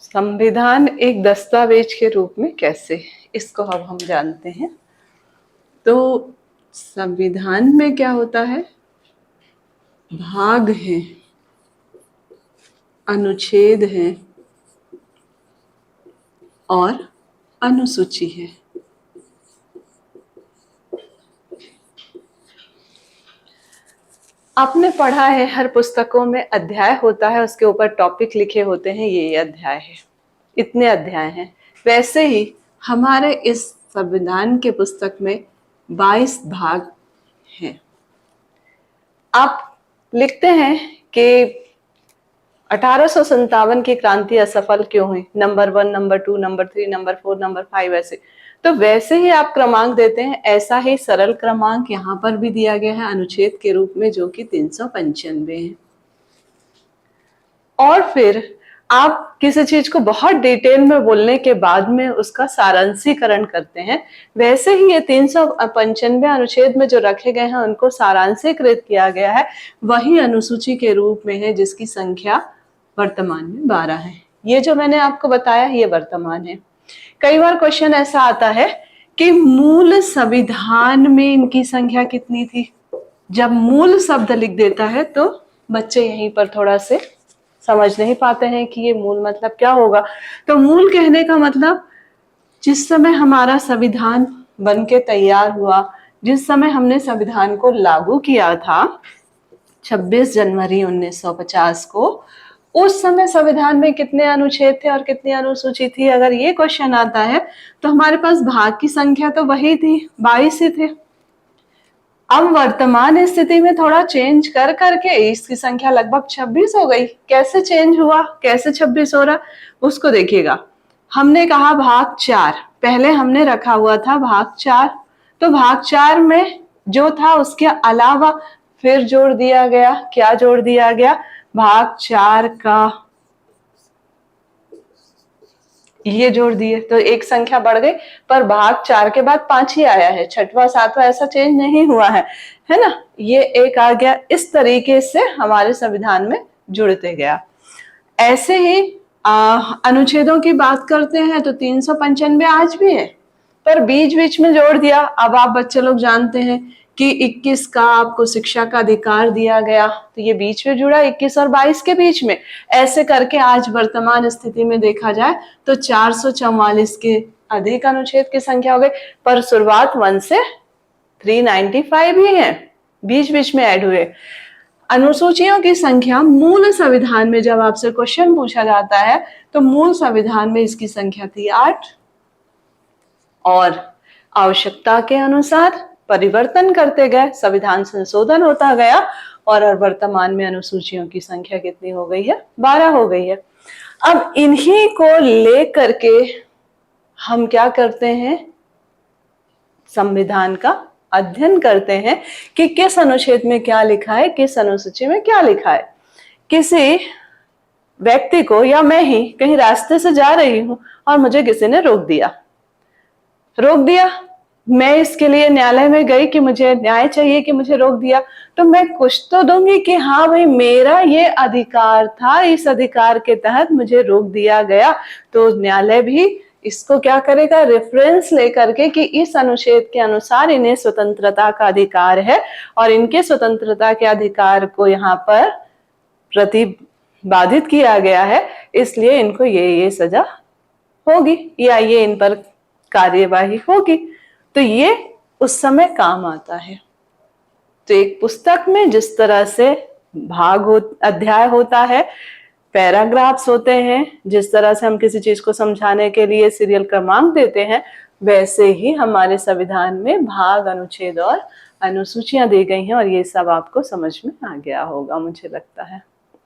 संविधान एक दस्तावेज के रूप में कैसे, इसको अब हम जानते हैं। तो संविधान में क्या होता है, भाग हैं, अनुच्छेद हैं और अनुसूची है। आपने पढ़ा है हर पुस्तकों में अध्याय होता है, उसके ऊपर टॉपिक लिखे होते हैं, ये अध्याय है, इतने अध्याय हैं। वैसे ही हमारे इस संविधान के पुस्तक में 22 भाग हैं। आप लिखते हैं कि 1857 की क्रांति असफल क्यों हुई, number 1, number 2, number 3, number 4, number 5, ऐसे। तो वैसे ही आप क्रमांक देते हैं, ऐसा ही सरल क्रमांक यहाँ पर भी दिया गया है अनुच्छेद के रूप में, जो कि 395 है। और फिर आप किसी चीज को बहुत डिटेल में बोलने के बाद में उसका सारांशीकरण करते हैं। वैसे ही ये 395 अनुच्छेद में जो रखे गए हैं उनको सारांशीकृत किया गया है, वही अनुसूची के रूप में है, जिसकी संख्या वर्तमान में 12 है। ये जो मैंने आपको बताया ये वर्तमान है। कई बार क्वेश्चन ऐसा आता है कि मूल संविधान में इनकी संख्या कितनी थी। जब मूल शब्द लिख देता है तो बच्चे यहीं पर थोड़ा से समझ नहीं पाते हैं कि ये मूल मतलब क्या होगा। तो मूल कहने का मतलब जिस समय हमारा संविधान बनके तैयार हुआ, जिस समय हमने संविधान को लागू किया था 26 जनवरी 1950 को, उस समय संविधान में कितने अनुच्छेद थे और कितनी अनुसूची थी। अगर ये क्वेश्चन आता है तो हमारे पास भाग की संख्या तो वही थी, 22 ही थे। अब वर्तमान स्थिति में थोड़ा चेंज कर करके इसकी संख्या लगभग 26 हो गई। कैसे चेंज हुआ, कैसे 26 हो रहा, उसको देखिएगा। हमने कहा भाग 4, पहले हमने रखा हुआ था भाग 4, तो भाग 4 में जो था उसके अलावा फिर जोड़ दिया गया। क्या जोड़ दिया गया, भाग 4 का ये जोड़ दिए, तो एक संख्या बढ़ गई। पर भाग 4 के बाद 5 ही आया है, 6वां 7वां ऐसा चेंज नहीं हुआ है ना। ये एक आ गया। इस तरीके से हमारे संविधान में जुड़ते गया। ऐसे ही अनुच्छेदों की बात करते हैं तो 395 आज भी है, पर बीच बीच में जोड़ दिया। अब आप बच्चे लोग जानते हैं कि 21 का आपको शिक्षा का अधिकार दिया गया, तो ये बीच में जुड़ा 21 और 22 के बीच में। ऐसे करके आज वर्तमान स्थिति में देखा जाए तो 444 के अधिक अनुच्छेद की संख्या हो गई, पर शुरुआत 1 से 395 ही है, बीच बीच में ऐड हुए। अनुसूचियों की संख्या मूल संविधान में जब आपसे क्वेश्चन पूछा जाता है तो मूल संविधान में इसकी संख्या थी 8, और आवश्यकता के अनुसार परिवर्तन करते गए, संविधान संशोधन होता गया, और वर्तमान में अनुसूचियों की संख्या कितनी हो गई है, 12 हो गई है। अब इन्हीं को लेकर के हम क्या करते हैं, संविधान का अध्ययन करते हैं कि किस अनुच्छेद में क्या लिखा है, किस अनुसूची में क्या लिखा है। किसी व्यक्ति को या मैं ही कहीं रास्ते से जा रही हूं और मुझे किसी ने रोक दिया, मैं इसके लिए न्यायालय में गई कि मुझे न्याय चाहिए कि मुझे रोक दिया, तो मैं कुछ तो दूंगी कि हाँ भाई मेरा ये अधिकार था, इस अधिकार के तहत मुझे रोक दिया गया। तो न्यायालय भी इसको क्या करेगा, रेफरेंस लेकर के कि इस अनुच्छेद के अनुसार इन्हें स्वतंत्रता का अधिकार है और इनके स्वतंत्रता के अधिकार को यहाँ पर प्रतिबाधित किया गया है, इसलिए इनको ये सजा होगी या ये इन पर कार्यवाही होगी। तो ये उस समय काम आता है। तो एक पुस्तक में जिस तरह से अध्याय होता है, पैराग्राफ्स होते हैं, जिस तरह से हम किसी चीज को समझाने के लिए सीरियल क्रमांक देते हैं, वैसे ही हमारे संविधान में भाग, अनुच्छेद और अनुसूचियां दी गई हैं, और ये सब आपको समझ में आ गया होगा मुझे लगता है।